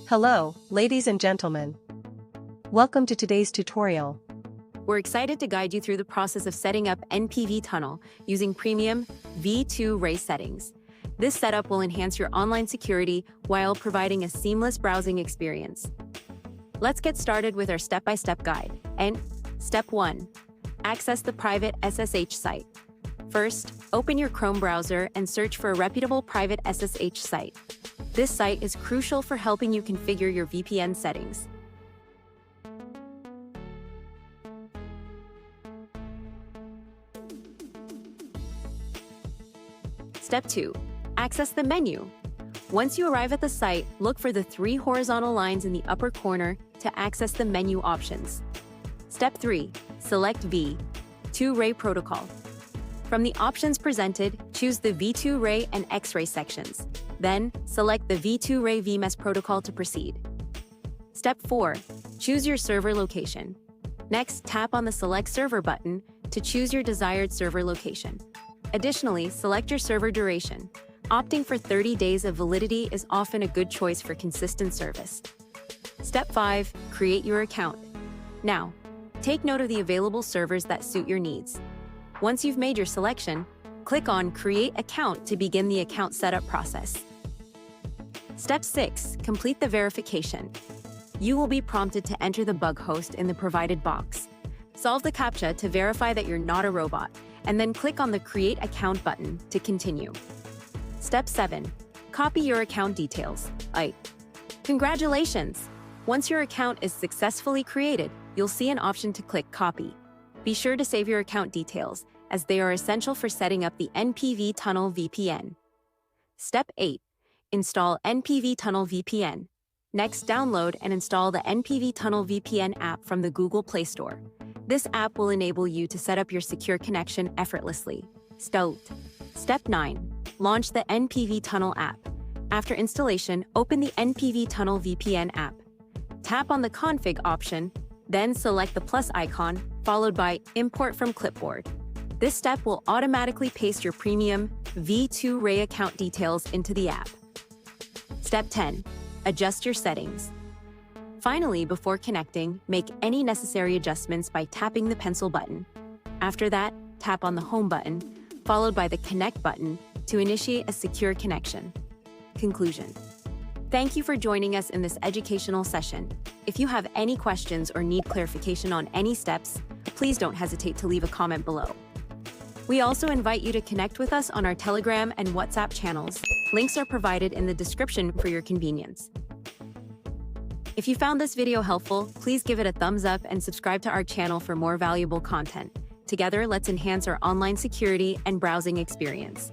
Hello, ladies and gentlemen. Welcome to today's tutorial. We're excited to guide you through the process of setting up NPV Tunnel using premium v2ray settings. This setup will enhance your online security while providing a seamless browsing experience. Let's get started with our step-by-step guide. And Step 1. Access the private SSH site. First, open your Chrome browser and search for a reputable private SSH site. This site is crucial for helping you configure your VPN settings. Step 2. Access the menu. Once you arrive at the site, look for the 3 horizontal lines in the upper corner to access the menu options. Step 3. Select v2ray protocol. From the options presented, choose the v2ray and X-ray sections. Then, select the v2ray VMS protocol to proceed. Step 4. Choose your server location. Next, tap on the Select Server button to choose your desired server location. Additionally, select your server duration. Opting for 30 days of validity is often a good choice for consistent service. Step 5. Create your account. Now, take note of the available servers that suit your needs. Once you've made your selection, click on Create Account to begin the account setup process. Step 6. Complete the verification. You will be prompted to enter the bug host in the provided box. Solve the CAPTCHA to verify that you're not a robot, and then click on the Create Account button to continue. Step 7. Copy your account details. Congratulations! Once your account is successfully created, you'll see an option to click Copy. Be sure to save your account details, as they are essential for setting up the NPV Tunnel VPN. Step 8. Install NPV Tunnel VPN. Next, download and install the NPV Tunnel VPN app from the Google Play Store. This app will enable you to set up your secure connection effortlessly. Step 9. Launch the NPV Tunnel app. After installation, open the NPV Tunnel VPN app. Tap on the Config option, then select the plus icon, followed by Import from Clipboard. This step will automatically paste your premium v2ray account details into the app. Step 10. Adjust your settings. Finally, before connecting, make any necessary adjustments by tapping the pencil button. After that, tap on the Home button, followed by the Connect button to initiate a secure connection. Conclusion. Thank you for joining us in this educational session. If you have any questions or need clarification on any steps, please don't hesitate to leave a comment below. We also invite you to connect with us on our Telegram and WhatsApp channels. Links are provided in the description for your convenience. If you found this video helpful, please give it a thumbs up and subscribe to our channel for more valuable content. Together, let's enhance our online security and browsing experience.